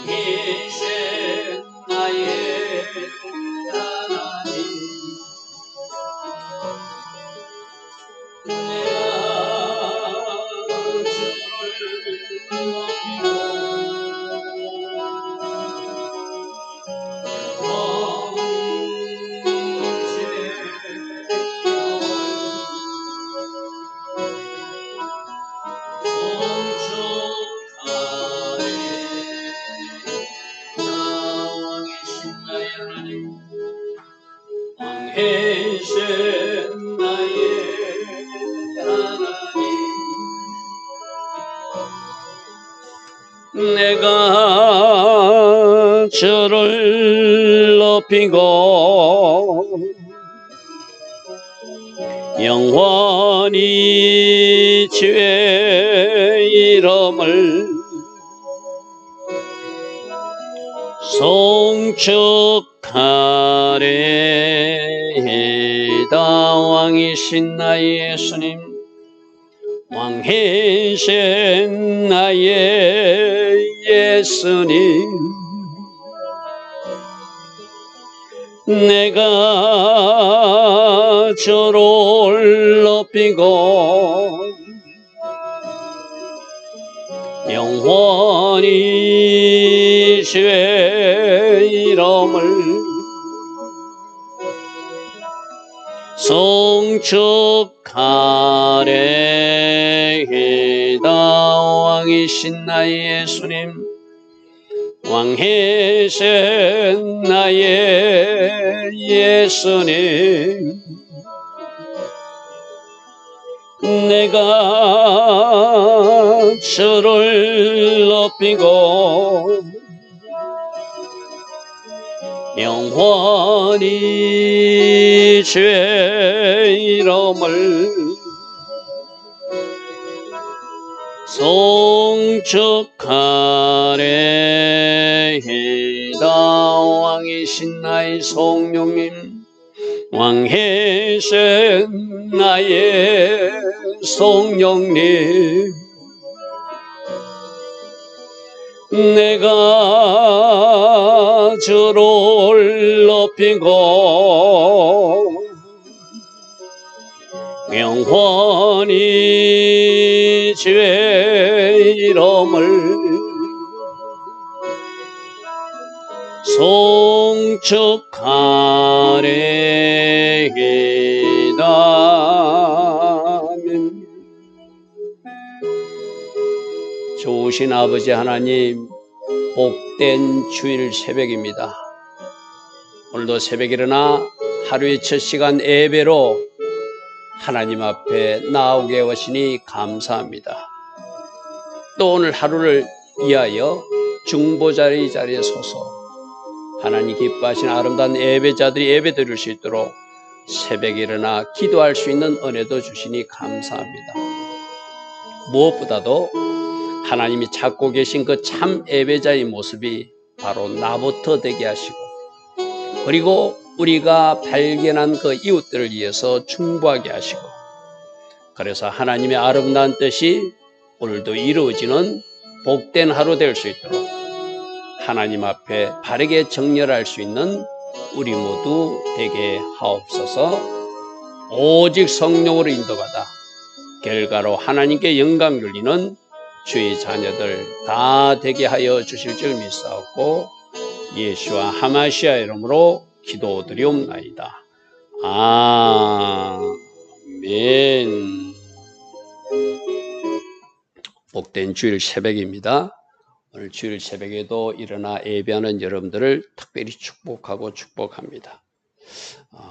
왕이신 나의 하나님, 왕이신 나의 하나님, 내가 주를 높이고 영원히 주의 이름을 송축하리이다. 왕이신 나의 예수님, 왕이신 나의 예수님, 내가 주를 높이고 영원히 주의 이름을 송축하리이다. 왕이신 나의 예수님, 왕이신 나의 예수님, 내가 주를 높이고 영원히 주의 이름을 송축하리이다. 왕이신 나의 성령님, 왕이신 나의 성령님, 내가 주를 높이고 영원히 주의 이름을 송축하리이다. 아멘. 좋으신 아버지 하나님, 복된 주일 새벽입니다. 오늘도 새벽에 일어나 하루의 첫 시간 예배로 하나님 앞에 나오게 하시니 감사합니다. 또 오늘 하루를 위하여 중보자의 자리에 서서 하나님 기뻐하시는 아름다운 예배자들이 예배 드릴 수 있도록 새벽에 일어나 기도할 수 있는 은혜도 주시니 감사합니다. 무엇보다도 하나님이 찾고 계신 그 참 예배자의 모습이 바로 나부터 되게 하시고, 그리고 우리가 발견한 그 이웃들을 위해서 중보하게 하시고, 그래서 하나님의 아름다운 뜻이 오늘도 이루어지는 복된 하루 될 수 있도록 하나님 앞에 바르게 정렬할 수 있는 우리 모두 되게 하옵소서. 오직 성령으로 인도받아 결과로 하나님께 영광 돌리는 주의 자녀들 다 되게 하여 주실 줄 믿사옵고 예수와 하마시아 이름으로 기도드리옵나이다. 아멘. 복된 주일 새벽입니다. 오늘 주일 새벽에도 일어나 예배하는 여러분들을 특별히 축복하고 축복합니다.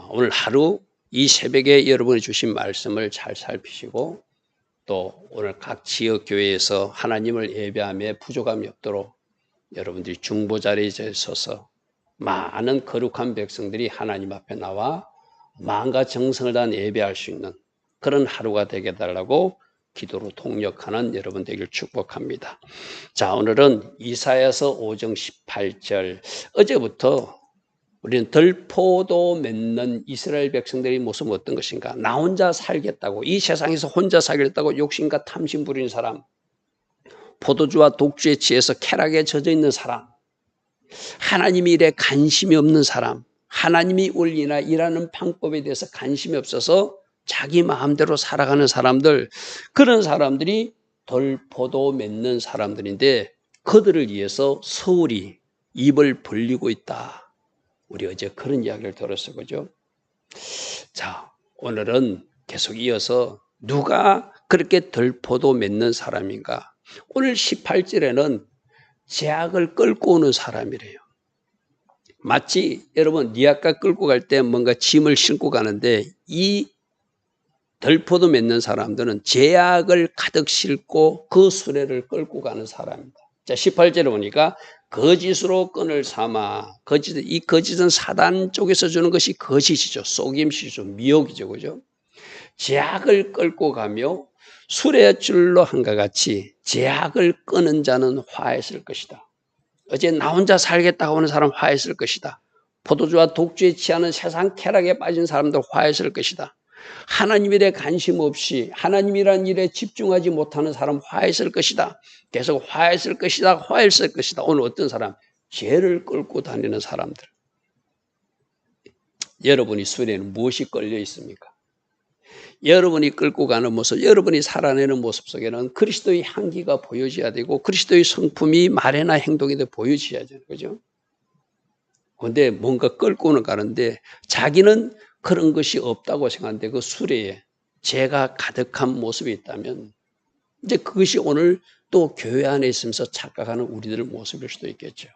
오늘 하루 이 새벽에 여러분이 주신 말씀을 잘 살피시고, 또 오늘 각 지역 교회에서 하나님을 예배함에 부족함이 없도록 여러분들이 중보 자리에 서서 많은 거룩한 백성들이 하나님 앞에 나와 마음과 정성을 다한 예배할 수 있는 그런 하루가 되게 해달라고 기도로 통역하는 여러분 되길 축복합니다. 자, 오늘은 이사야서 5장 18절. 어제부터 우리는 들포도 맺는 이스라엘 백성들의 모습은 어떤 것인가? 나 혼자 살겠다고, 이 세상에서 혼자 살겠다고 욕심과 탐심 부리는 사람, 포도주와 독주에 취해서 쾌락에 젖어 있는 사람, 하나님의 일에 관심이 없는 사람, 하나님이 원리나 일하는 방법에 대해서 관심이 없어서 자기 마음대로 살아가는 사람들, 그런 사람들이 덜포도 맺는 사람들인데 그들을 위해서 서울이 입을 벌리고 있다. 우리 어제 그런 이야기를 들었어요. 그죠? 자, 오늘은 계속 이어서 누가 그렇게 덜포도 맺는 사람인가? 오늘 18절에는 제약을 끌고 오는 사람이래요. 마치 여러분 리아카 끌고 갈 때 뭔가 짐을 싣고 가는데 이 덜포도 맺는 사람들은 제약을 가득 싣고 그 수레를 끌고 가는 사람입니다. 자, 18절에 보니까 거짓으로 끈을 삼아, 이 거짓은 사단 쪽에서 주는 것이 거짓이죠. 속임수죠. 미혹이죠. 그죠? 제약을 끌고 가며 수레줄로 한과 같이 제약을 끄는 자는 화했을 것이다. 어제 나 혼자 살겠다고 하는 사람 화했을 것이다. 포도주와 독주에 취하는 세상 쾌락에 빠진 사람들 화했을 것이다. 하나님 일에 관심 없이 하나님이란 일에 집중하지 못하는 사람 화했을 것이다. 계속 화했을 것이다. 화했을 것이다. 오늘 어떤 사람? 죄를 끌고 다니는 사람들. 여러분이 수레에는 무엇이 걸려 있습니까? 여러분이 끌고 가는 모습, 여러분이 살아내는 모습 속에는 그리스도의 향기가 보여져야 되고 그리스도의 성품이 말이나 행동에 보여져야 되는 거죠. 그런데 뭔가 끌고는 가는데 자기는 그런 것이 없다고 생각하는데 그 수레에 죄가 가득한 모습이 있다면 이제 그것이 오늘 또 교회 안에 있으면서 착각하는 우리들의 모습일 수도 있겠죠.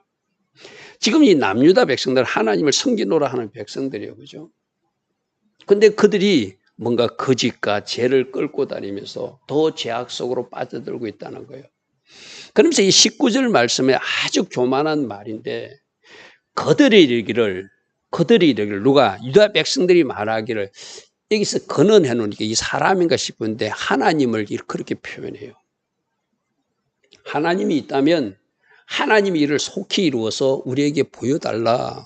지금 이 남유다 백성들 하나님을 섬기노라 하는 백성들이에요. 그죠? 근데 그들이 뭔가 거짓과 죄를 끌고 다니면서 더 죄악 속으로 빠져들고 있다는 거예요. 그러면서 이 19절 말씀에 아주 교만한 말인데 그들이 이르기를 누가 유다 백성들이 말하기를 여기서 근언해 놓으니까 이 사람인가 싶은데 하나님을 그렇게 표현해요. 하나님이 있다면 하나님이 이를 속히 이루어서 우리에게 보여달라.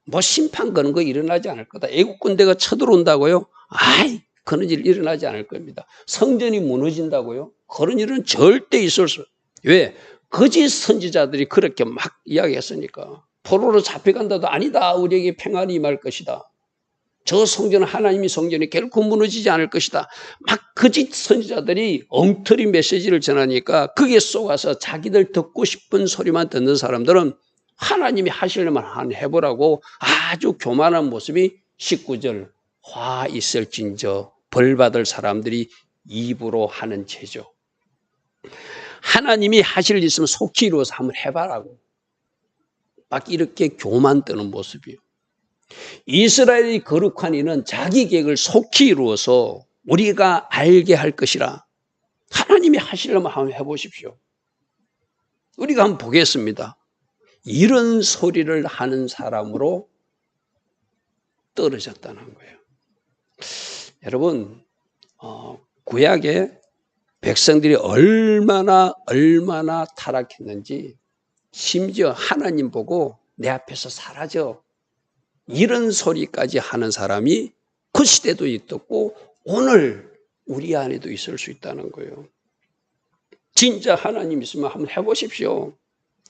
뭐 심판 그런 거 일어나지 않을 거다. 애국 군대가 쳐들어온다고요? 아이, 그런 일 일어나지 않을 겁니다. 성전이 무너진다고요? 그런 일은 절대 있을 수. 왜? 거짓 선지자들이 그렇게 막 이야기했으니까. 포로로 잡혀간다도 아니다. 우리에게 평안이 임할 것이다. 저 성전은 하나님의 성전이 결코 무너지지 않을 것이다. 막 거짓 선지자들이 엉터리 메시지를 전하니까 거기에 속아서 자기들 듣고 싶은 소리만 듣는 사람들은 하나님이 하시려면 한 해보라고 아주 교만한 모습이 19절 화 있을진저 벌 받을 사람들이 입으로 하는 죄죠. 하나님이 하실 일 있으면 속히 이루어서 한번 해봐라고 막 이렇게 교만 뜨는 모습이에요. 이스라엘의 거룩한 이는 자기 계획을 속히 이루어서 우리가 알게 할 것이라. 하나님이 하시려면 한번 해보십시오. 우리가 한번 보겠습니다. 이런 소리를 하는 사람으로 떨어졌다는 거예요. 여러분, 구약에 백성들이 얼마나 타락했는지 심지어 하나님 보고 내 앞에서 사라져. 이런 소리까지 하는 사람이 그 시대도 있었고 오늘 우리 안에도 있을 수 있다는 거예요. 진짜 하나님 있으면 한번 해보십시오.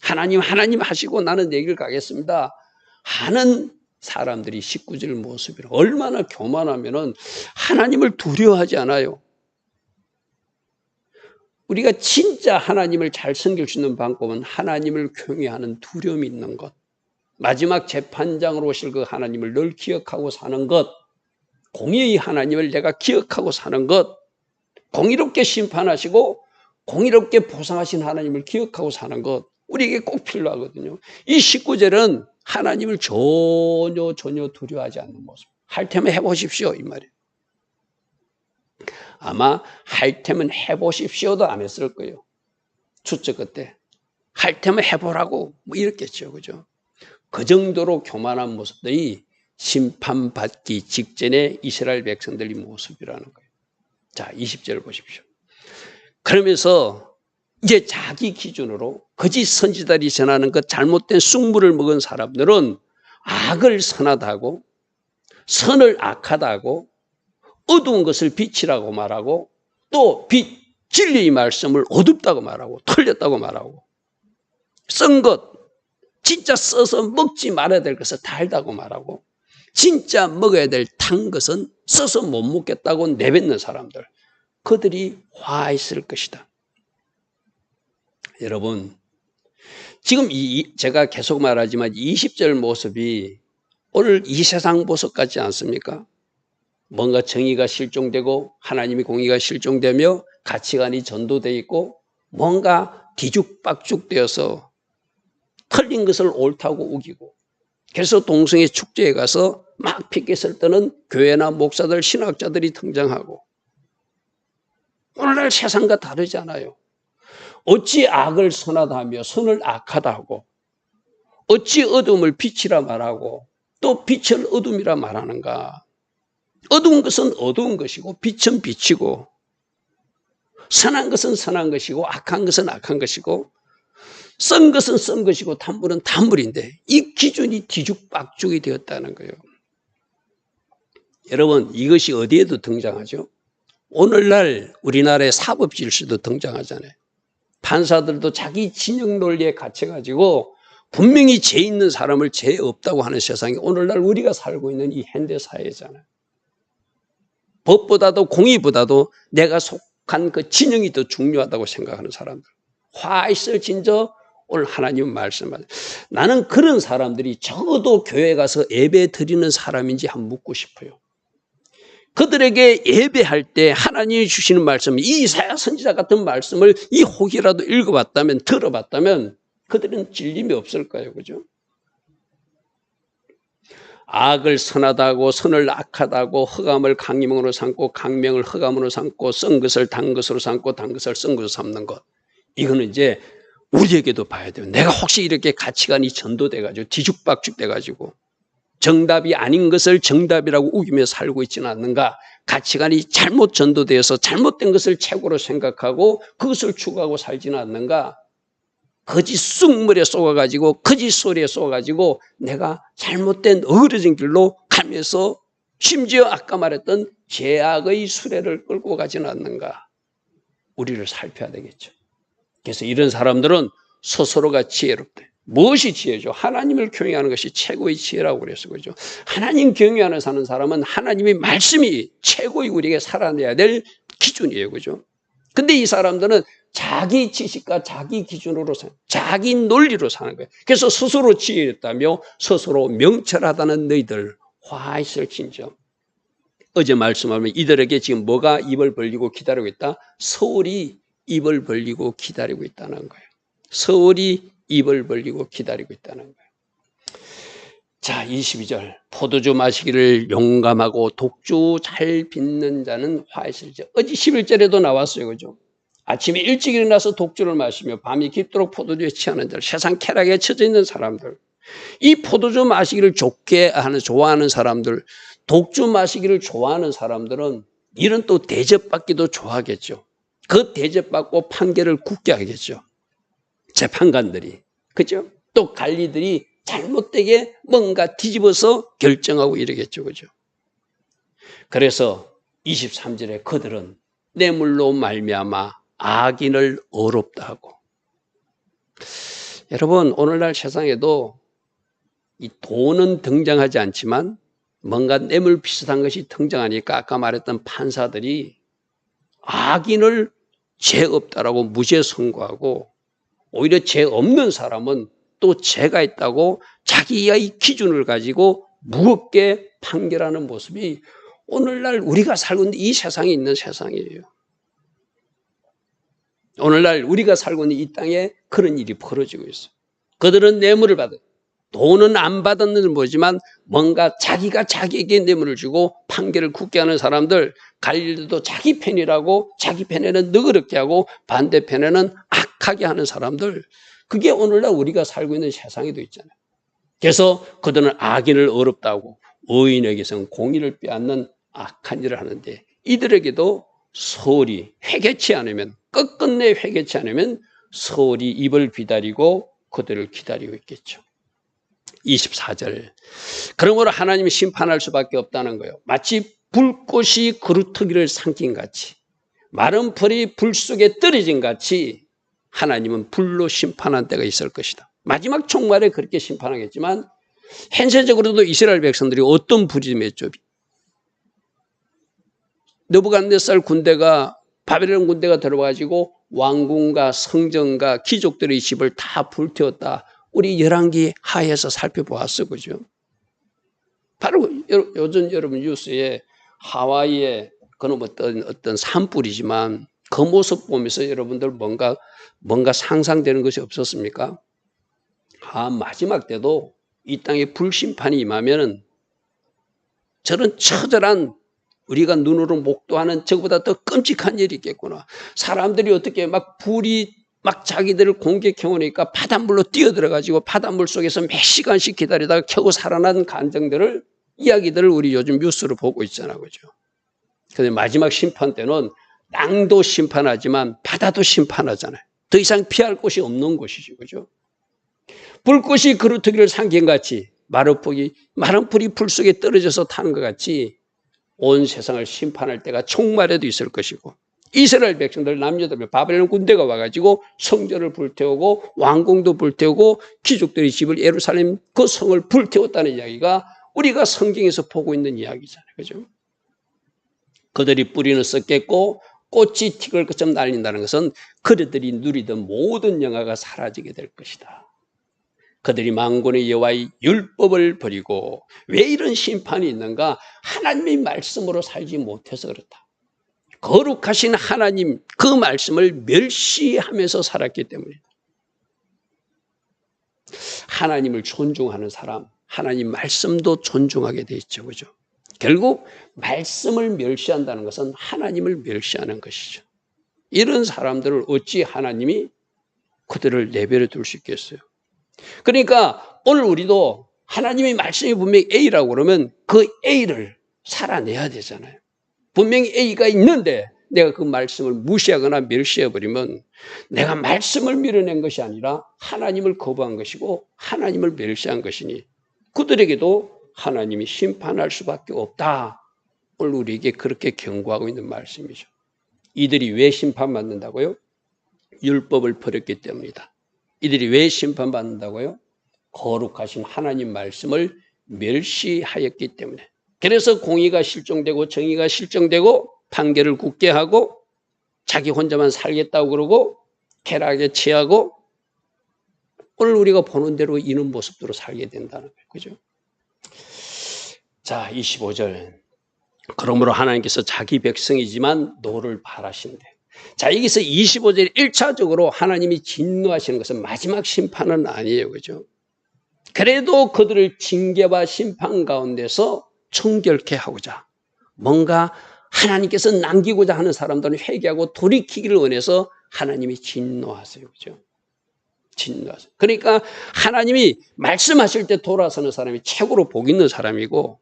하나님 하시고 나는 내 길 가겠습니다 하는 사람들이 19절 모습이라. 얼마나 교만하면은 하나님을 두려워하지 않아요. 우리가 진짜 하나님을 잘 섬길 수 있는 방법은 하나님을 경외하는 두려움이 있는 것. 마지막 재판장으로 오실 그 하나님을 늘 기억하고 사는 것. 공의의 하나님을 내가 기억하고 사는 것. 공의롭게 심판하시고 공의롭게 보상하신 하나님을 기억하고 사는 것. 우리에게 꼭 필요하거든요. 이 19절은 하나님을 전혀 두려워하지 않는 모습. 할 테면 해보십시오 이 말이에요. 아마 할 테면 해보십시오도 안 했을 거예요. 추적 그때 할 테면 해보라고 뭐 이랬겠죠. 그죠? 그 정도로 교만한 모습들이 심판받기 직전에 이스라엘 백성들의 모습이라는 거예요. 자, 20절 보십시오. 그러면서 이제 자기 기준으로 거짓 선지자들이 전하는 그 잘못된 쑥물을 먹은 사람들은 악을 선하다고 선을 악하다고 어두운 것을 빛이라고 말하고 또 진리의 말씀을 어둡다고 말하고 틀렸다고 말하고 쓴 것, 진짜 써서 먹지 말아야 될 것을 달다고 말하고, 진짜 먹어야 될 탄 것은 써서 못 먹겠다고 내뱉는 사람들, 그들이 화 있을 것이다. 여러분, 지금 제가 계속 말하지만 20절 모습이 오늘 이 세상 모습 같지 않습니까? 뭔가 정의가 실종되고 하나님의 공의가 실종되며 가치관이 전도되어 있고 뭔가 뒤죽박죽되어서 틀린 것을 옳다고 우기고, 그래서 동성애 축제에 가서 막 피켓을 뜨는 교회나 목사들, 신학자들이 등장하고, 오늘날 세상과 다르지 않아요. 어찌 악을 선하다 하며 선을 악하다 하고, 어찌 어둠을 빛이라 말하고 또 빛을 어둠이라 말하는가. 어두운 것은 어두운 것이고 빛은 빛이고, 선한 것은 선한 것이고 악한 것은 악한 것이고, 쓴 것은 쓴 것이고 단물은 단물인데, 이 기준이 뒤죽박죽이 되었다는 거예요. 여러분, 이것이 어디에도 등장하죠? 오늘날 우리나라의 사법 질서도 등장하잖아요. 판사들도 자기 진영 논리에 갇혀가지고 분명히 죄 있는 사람을 죄 없다고 하는 세상이 오늘날 우리가 살고 있는 이 현대 사회잖아요. 법보다도 공의보다도 내가 속한 그 진영이 더 중요하다고 생각하는 사람들, 화 있을 진저 오늘 하나님 말씀하세요. 나는 그런 사람들이 적어도 교회 가서 예배 드리는 사람인지 한번 묻고 싶어요. 그들에게 예배할 때 하나님이 주시는 말씀, 이 이사야 선지자 같은 말씀을 이 혹이라도 읽어봤다면, 들어봤다면 그들은 질림이 없을까요? 그죠? 악을 선하다고 선을 악하다고, 흑암을 강명으로 삼고 강명을 흑암으로 삼고, 쓴 것을 단 것으로 삼고 단 것을 쓴 것으로 삼는 것, 이거는 이제 우리에게도 봐야 돼요. 내가 혹시 이렇게 가치관이 전도돼가지고 뒤죽박죽 돼가지고 정답이 아닌 것을 정답이라고 우기며 살고 있지는 않는가? 가치관이 잘못 전도되어서 잘못된 것을 최고로 생각하고 그것을 추구하고 살지는 않는가? 거짓 쑥물에 쏘아가지고 거짓 소리에 쏘아가지고 내가 잘못된 어그러진 길로 가면서 심지어 아까 말했던 죄악의 수레를 끌고 가지는 않는가? 우리를 살펴야 되겠죠. 그래서 이런 사람들은 스스로가 지혜롭대. 무엇이 지혜죠? 하나님을 경외하는 것이 최고의 지혜라고 그랬어. 그죠? 하나님 경외하는 사는 사람은 하나님의 말씀이 최고의 우리에게 살아내야 될 기준이에요. 그죠? 근데 이 사람들은 자기 지식과 자기 기준으로 자기 논리로 사는 거예요. 그래서 스스로 지혜롭다며 스스로 명철하다는 너희들 화 있을진저. 어제 말씀하면 이들에게 지금 뭐가 입을 벌리고 기다리고 있다? 서울이 입을 벌리고 기다리고 있다는 거예요. 서울이 입을 벌리고 기다리고 있다는 거예요. 자, 22절. 포도주 마시기를 용감하고 독주 잘 빚는 자는 화 있을지어. 어제 11절에도 나왔어요. 그죠? 아침에 일찍 일어나서 독주를 마시며 밤이 깊도록 포도주에 취하는 자들, 세상 쾌락에 처져 있는 사람들, 이 포도주 마시기를 좋아하는 사람들, 독주 마시기를 좋아하는 사람들은 이런 또 대접받기도 좋아하겠죠. 그 대접받고 판결을 굳게 하겠죠. 재판관들이. 그죠? 또 관리들이 잘못되게 뭔가 뒤집어서 결정하고 이러겠죠. 그죠? 그래서 23절에 그들은 뇌물로 말미암아 악인을 어렵다 하고. 여러분, 오늘날 세상에도 이 돈은 등장하지 않지만 뭔가 뇌물 비슷한 것이 등장하니까 아까 말했던 판사들이 악인을 죄 없다라고 무죄 선고하고, 오히려 죄 없는 사람은 또 죄가 있다고 자기의 기준을 가지고 무겁게 판결하는 모습이 오늘날 우리가 살고 있는 이 세상에 있는 세상이에요. 오늘날 우리가 살고 있는 이 땅에 그런 일이 벌어지고 있어요. 그들은 뇌물을 받아요. 돈은 안 받았는 모지만 뭔가 자기가 자기에게 뇌물을 주고 판결을 굳게 하는 사람들, 관리들도 자기 편이라고 자기 편에는 너그럽게 하고 반대편에는 악하게 하는 사람들, 그게 오늘날 우리가 살고 있는 세상에도 있잖아요. 그래서 그들은 악인을 어렵다고 의인에게서는 공의를 빼앗는 악한 일을 하는데, 이들에게도 서울이 회개치 않으면, 끝끝내 회개치 않으면 서울이 입을 비다리고 그들을 기다리고 있겠죠. 24절. 그러므로 하나님이 심판할 수밖에 없다는 거예요. 마치 불꽃이 그루터기를 삼킨 같이, 마른 풀이 불 속에 떨어진 같이 하나님은 불로 심판한 때가 있을 것이다. 마지막 총말에 그렇게 심판하겠지만 현실적으로도 이스라엘 백성들이 어떤 부림했죠. 느부갓네살 군대가 바벨론 군대가 들어와가지고 왕궁과 성전과 귀족들의 집을 다 불태웠다. 우리 열왕기 하에서 살펴보았어, 그죠? 바로 요즘 여러분 뉴스에 하와이에 그는 어떤 산불이지만 그 모습 보면서 여러분들 뭔가 상상되는 것이 없었습니까? 마지막 때도 이 땅에 불심판이 임하면은 저런 처절한 우리가 눈으로 목도하는 저보다 더 끔찍한 일이 있겠구나. 사람들이 어떻게 막 불이 막 자기들을 공격해 오니까 바닷물로 뛰어들어가지고 바닷물 속에서 몇 시간씩 기다리다가 겨우 살아난 간증들을 이야기들을 우리 요즘 뉴스로 보고 있잖아, 그죠? 근데 마지막 심판 때는 땅도 심판하지만 바다도 심판하잖아요. 더 이상 피할 곳이 없는 곳이죠, 그죠? 불꽃이 그루터기를 삼킨 같이 마른 불이 불 속에 떨어져서 타는 것 같이 온 세상을 심판할 때가 총말에도 있을 것이고 이스라엘 백성들 남녀들 바벨론 군대가 와가지고 성전을 불태우고 왕궁도 불태우고 귀족들의 집을 예루살렘 그 성을 불태웠다는 이야기가 우리가 성경에서 보고 있는 이야기잖아요, 그죠? 그들이 뿌리는 썩겠고 꽃이 틱을 것처럼 날린다는 것은 그들이 누리던 모든 영화가 사라지게 될 것이다. 그들이 만군의 여호와의 율법을 버리고 왜 이런 심판이 있는가? 하나님의 말씀으로 살지 못해서 그렇다. 거룩하신 하나님 그 말씀을 멸시하면서 살았기 때문이다. 하나님을 존중하는 사람, 하나님 말씀도 존중하게 돼 있죠, 그죠? 결국 말씀을 멸시한다는 것은 하나님을 멸시하는 것이죠. 이런 사람들을 어찌 하나님이 그들을 내버려 둘 수 있겠어요? 그러니까 오늘 우리도 하나님의 말씀이 분명히 A라고 그러면 그 A를 살아내야 되잖아요. 분명히 A가 있는데 내가 그 말씀을 무시하거나 멸시해버리면 내가 말씀을 밀어낸 것이 아니라 하나님을 거부한 것이고 하나님을 멸시한 것이니 그들에게도 하나님이 심판할 수밖에 없다. 오늘 우리에게 그렇게 경고하고 있는 말씀이죠. 이들이 왜 심판받는다고요? 율법을 버렸기 때문이다. 이들이 왜 심판받는다고요? 거룩하신 하나님 말씀을 멸시하였기 때문에. 그래서 공의가 실종되고 정의가 실종되고 판결을 굳게 하고 자기 혼자만 살겠다고 그러고 쾌락에 취하고 오늘 우리가 보는 대로 이런 모습대로 살게 된다는 거예요. 그죠? 자, 25절. 그러므로 하나님께서 자기 백성이지만 너를 바라신대. 자, 여기서 25절 1차적으로 하나님이 진노하시는 것은 마지막 심판은 아니에요. 그죠? 그래도 그들을 징계와 심판 가운데서 청결케 하고자 뭔가 하나님께서 남기고자 하는 사람들은 회개하고 돌이키기를 원해서 하나님이 진노하세요. 그죠? 진노하세요. 그러니까 하나님이 말씀하실 때 돌아서는 사람이 최고로 복 있는 사람이고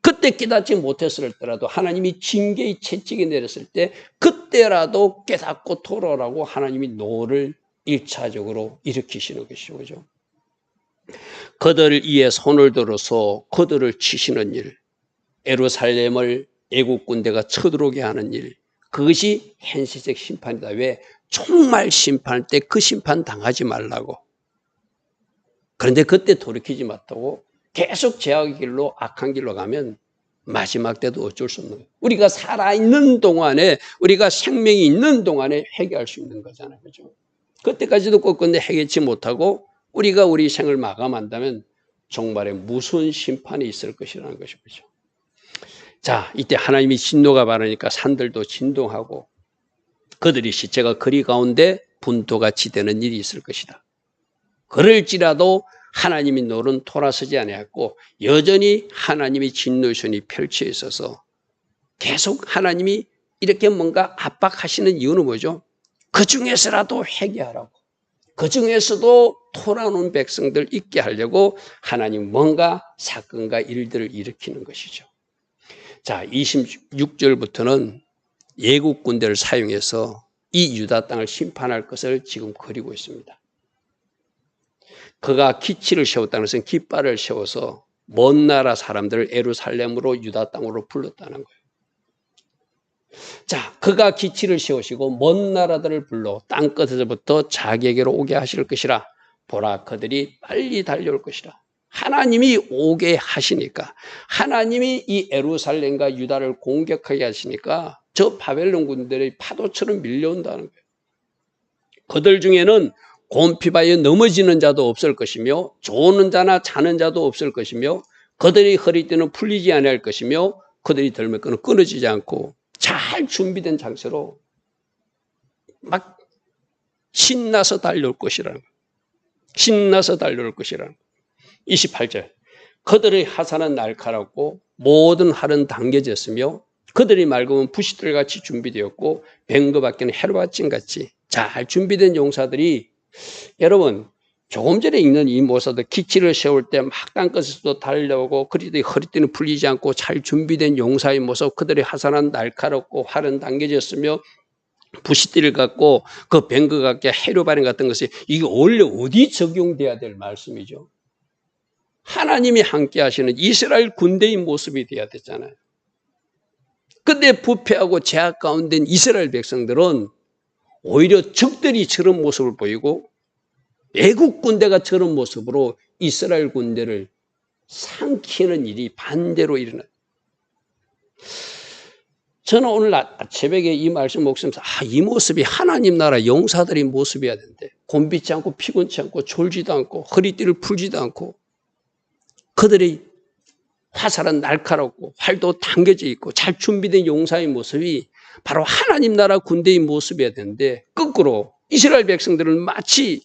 그때 깨닫지 못했을 때라도 하나님이 징계의 채찍이 내렸을 때 그때라도 깨닫고 돌아오라고 하나님이 노를 1차적으로 일으키시는 것이죠. 그죠? 그들 이에 손을 들어서 그들을 치시는 일, 예루살렘을 애국 군대가 쳐들어오게 하는 일, 그것이 현실적 심판이다. 왜? 정말 심판할 때 그 심판 당하지 말라고. 그런데 그때 돌이키지 못하고 계속 죄악의 길로 악한 길로 가면 마지막 때도 어쩔 수 없는 거예요. 우리가 살아있는 동안에 우리가 생명이 있는 동안에 회개할 수 있는 거잖아요. 그죠? 그때까지도 끝끝내 회개치 못하고 우리가 우리 생을 마감한다면 종말에 무슨 심판이 있을 것이라는 것이죠. 자, 이때 하나님이 진노가 바라니까 산들도 진동하고 그들이 시체가 거리 가운데 분토같이 되는 일이 있을 것이다. 그럴지라도 하나님의 노는 돌아서지 아니했고 여전히 하나님의 진노의 손이 펼쳐 있어서 계속 하나님이 이렇게 뭔가 압박하시는 이유는 뭐죠? 그 중에서라도 회개하라고. 그 중에서도 돌아오는 백성들 있게 하려고 하나님 뭔가 사건과 일들을 일으키는 것이죠. 자, 26절부터는 예국 군대를 사용해서 이 유다 땅을 심판할 것을 지금 그리고 있습니다. 그가 기치를 세웠다는 것은 깃발을 세워서 먼 나라 사람들을 예루살렘으로 유다 땅으로 불렀다는 거예요. 자, 그가 기치를 세우시고 먼 나라들을 불러 땅끝에서부터 자기에게로 오게 하실 것이라. 보라, 그들이 빨리 달려올 것이라. 하나님이 오게 하시니까, 하나님이 이 예루살렘과 유다를 공격하게 하시니까 저 바벨론 군들이 파도처럼 밀려온다는 거예요. 그들 중에는 곰피바에 넘어지는 자도 없을 것이며 조는 자나 자는 자도 없을 것이며 그들의 허리띠는 풀리지 않을 것이며 그들이 들면 끈은 끊어지지 않고 잘 준비된 장소로 막 신나서 달려올 것이라는 거예요. 신나서 달려올 것이라는 거예요. 28절, 그들의 하산은 날카롭고 모든 활은 당겨졌으며 그들의 말금은 부싯들같이 준비되었고 뱅거밖에는 헤로바찜같이 잘 준비된 용사들이, 여러분 조금 전에 읽는 이 모사들 기치를 세울 때 막 땅끝에서도 달려오고 그들의 허리띠는 풀리지 않고 잘 준비된 용사의 모습, 그들의 하산은 날카롭고 활은 당겨졌으며 부싯대를 갖고 그 뱅거 같게 헤로바린 같은 것이, 이게 원래 어디 적용돼야 될 말씀이죠? 하나님이 함께 하시는 이스라엘 군대의 모습이 돼야 되잖아요. 근데 부패하고 제약 가운데 이스라엘 백성들은 오히려 적들이 저런 모습을 보이고 애국 군대가 저런 모습으로 이스라엘 군대를 삼키는 일이 반대로 일어나요. 저는 오늘 새벽에 이 말씀 먹으면서 이 모습이 하나님 나라 용사들의 모습이어야 되는데, 곤비지 않고 피곤치 않고 졸지도 않고 허리띠를 풀지도 않고 그들의 화살은 날카롭고 활도 당겨져 있고 잘 준비된 용사의 모습이 바로 하나님 나라 군대의 모습이어야 되는데, 거꾸로 이스라엘 백성들은 마치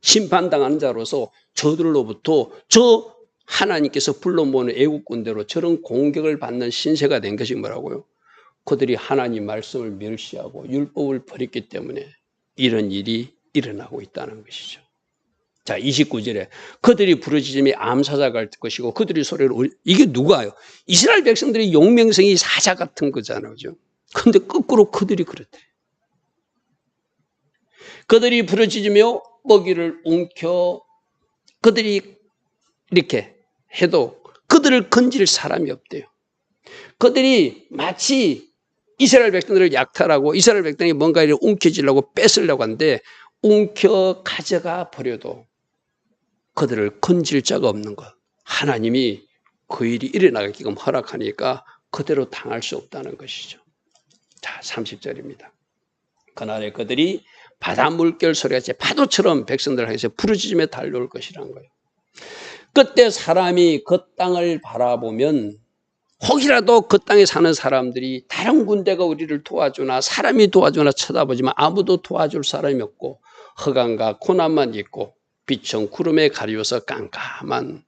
심판당하는 자로서 저들로부터 저 하나님께서 불러 모으는 애국 군대로 저런 공격을 받는 신세가 된 것이 뭐라고요? 그들이 하나님 말씀을 멸시하고 율법을 버렸기 때문에 이런 일이 일어나고 있다는 것이죠. 자, 29절에 그들이 부르짖음이 암사자 같을 것이고 그들이 소리를 이게 누가요? 이스라엘 백성들의 용맹성이 사자 같은 거잖아요. 그죠? 근데 거꾸로 그들이 그렇대. 그들이 부르짖으며 먹이를 움켜 그들이 이렇게 해도 그들을 건질 사람이 없대요. 그들이 마치 이스라엘 백성들을 약탈하고 이스라엘 백성이 뭔가 이렇게 움켜쥐려고 뺏으려고 하는데 움켜 가져가 버려도 그들을 건질 자가 없는 것. 하나님이 그 일이 일어나게끔 허락하니까 그대로 당할 수 없다는 것이죠. 자, 30절입니다. 그날에 그들이 바다 물결 소리같이 파도처럼 백성들을 향해서 부르짖으며 달려올 것이라는 거예요. 그때 사람이 그 땅을 바라보면 혹이라도 그 땅에 사는 사람들이 다른 군대가 우리를 도와주나 사람이 도와주나 쳐다보지만 아무도 도와줄 사람이 없고 흑암과 고난만 있고 빛은 구름에 가리워서 깜깜한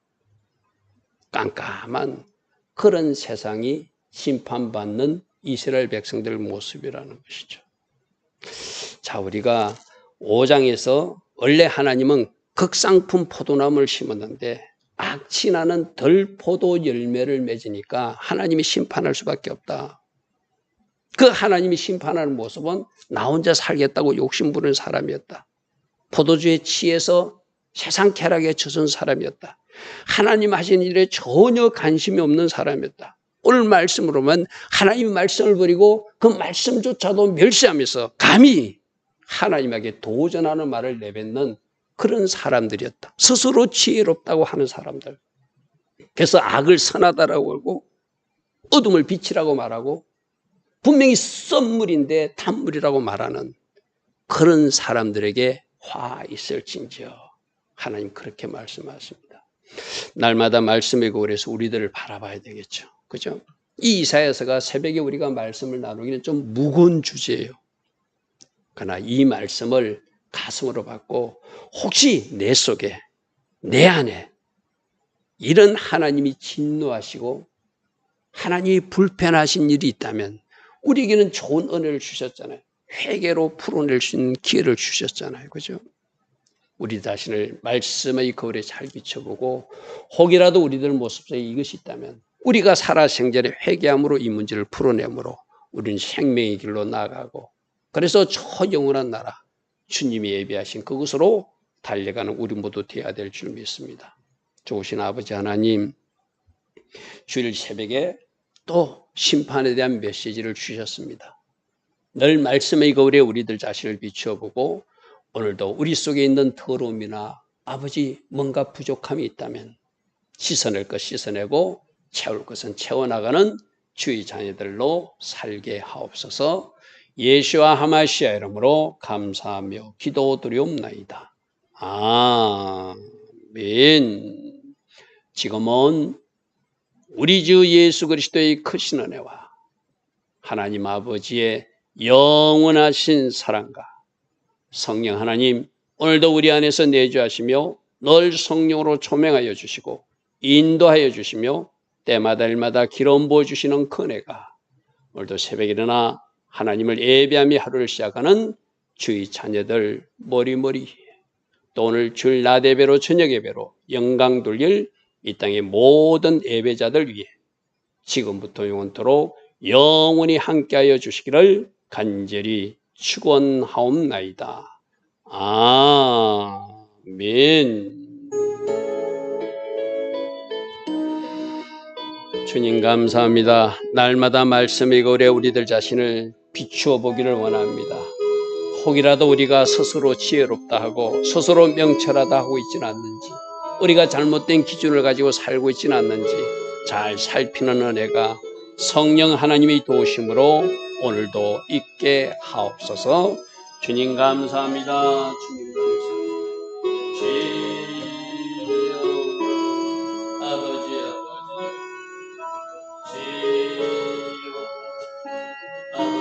그런 세상이 심판받는 이스라엘 백성들 모습이라는 것이죠. 자, 우리가 5장에서 원래 하나님은 극상품 포도나무를 심었는데 악취나는 덜포도 열매를 맺으니까 하나님이 심판할 수밖에 없다. 그 하나님이 심판하는 모습은 나 혼자 살겠다고 욕심부리는 사람이었다. 포도주에 취해서 세상 쾌락에 젖은 사람이었다. 하나님 하신 일에 전혀 관심이 없는 사람이었다. 오늘 말씀으로 보면 하나님의 말씀을 버리고 그 말씀조차도 멸시하면서 감히 하나님에게 도전하는 말을 내뱉는 그런 사람들이었다. 스스로 지혜롭다고 하는 사람들. 그래서 악을 선하다라고 하고 어둠을 빛이라고 말하고 분명히 썸물인데 단물이라고 말하는 그런 사람들에게 화 있을진지어. 하나님 그렇게 말씀하십니다. 날마다 말씀의 거울에서 우리들을 바라봐야 되겠죠. 그죠? 이 이사야서가 새벽에 우리가 말씀을 나누기는 좀 무거운 주제예요. 그러나 이 말씀을 가슴으로 받고 혹시 내 속에 내 안에 이런 하나님이 진노하시고 하나님이 불편하신 일이 있다면 우리에게는 좋은 은혜를 주셨잖아요. 회개로 풀어낼 수 있는 기회를 주셨잖아요. 그죠? 우리 자신을 말씀의 거울에 잘 비춰보고 혹이라도 우리들 모습 속에 이것이 있다면 우리가 살아생전에 회개함으로 이 문제를 풀어내므로 우리는 생명의 길로 나아가고 그래서 저 영원한 나라 주님이 예비하신 그곳으로 달려가는 우리 모두 되어야 될 줄 믿습니다. 좋으신 아버지 하나님, 주일 새벽에 또 심판에 대한 메시지를 주셨습니다. 늘 말씀의 거울에 우리들 자신을 비추어보고 오늘도 우리 속에 있는 더러움이나 아버지 뭔가 부족함이 있다면 씻어낼 것 씻어내고 채울 것은 채워나가는 주의 자녀들로 살게 하옵소서. 예수와 하마시아 이름으로 감사하며 기도드리옵나이다. 아멘. 지금은 우리 주 예수 그리스도의 크신 은혜와 하나님 아버지의 영원하신 사랑과 성령 하나님 오늘도 우리 안에서 내주하시며 늘 성령으로 조명하여 주시고 인도하여 주시며 때마다 일마다 기름 부어주시는 그 은혜가 오늘도 새벽에 일어나 하나님을 예배하며 하루를 시작하는 주의 자녀들 머리머리 또 오늘 주일 낮 예배로 저녁 예배로 영광 돌릴 이 땅의 모든 예배자들 위해 지금부터 영원토록 영원히 함께하여 주시기를 간절히 축원하옵나이다. 아멘. 주님 감사합니다. 날마다 말씀 읽으래 우리들 자신을 비추어 보기를 원합니다. 혹이라도 우리가 스스로 지혜롭다 하고 스스로 명철하다 하고 있지는 않는지 우리가 잘못된 기준을 가지고 살고 있지는 않는지 잘 살피는 은혜가 성령 하나님의 도우심으로 오늘도 있게 하옵소서. 주님 감사합니다. 주님 감사합니다. 주여 아버지 주여 아버지